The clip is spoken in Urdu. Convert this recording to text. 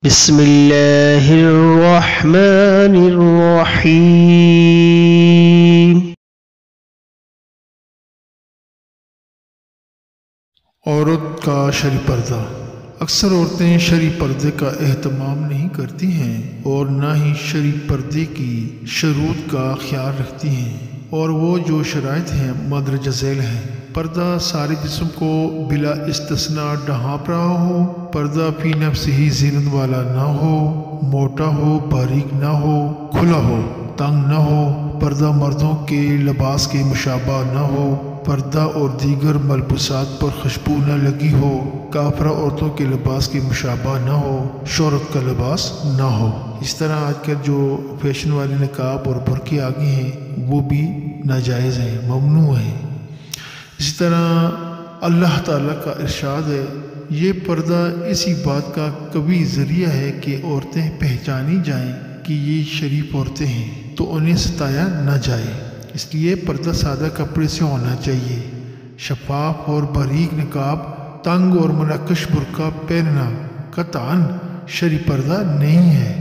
بسم اللہ الرحمن الرحیم۔ عورت کا شرعی پردہ۔ اکثر عورتیں شرعی پردے کا اہتمام نہیں کرتی ہیں اور نہ ہی شرعی پردے کی شروط کا خیال رکھتی ہیں، اور وہ جو شرائط ہیں مندرجہ ذیل ہیں۔ پردہ سارے جسم کو بلا استثناء ڈھانپ رہا ہو، پردہ فی نفسہ ہی زینت والا نہ ہو، موٹا ہو، باریک نہ ہو، کھلا ہو، تنگ نہ ہو، پردہ مردوں کے لباس کے مشابہ نہ ہو، پردہ اور دیگر ملبوسات پر خوشبو نہ لگی ہو، کافرہ عورتوں کے لباس کے مشابہ نہ ہو، شہرت کا لباس نہ ہو۔ اس طرح آج کل جو فیشن والے نقاب اور برقعے آگے ہیں وہ بھی ناجائز ہیں، ممنوع ہیں۔ اسی طرح اللہ تعالیٰ کا ارشاد ہے، یہ پردہ اسی بات کا قوی ذریعہ ہے کہ عورتیں پہچانی جائیں کہ یہ شریف عورتیں ہیں تو انہیں ستایا نہ جائے۔ اس لیے پردہ سادہ کپڑے سے ہونا چاہیے۔ شفاف اور باریک نقاب، تنگ اور منقش برقع پہننا قطعاً شرعی پردہ نہیں ہے۔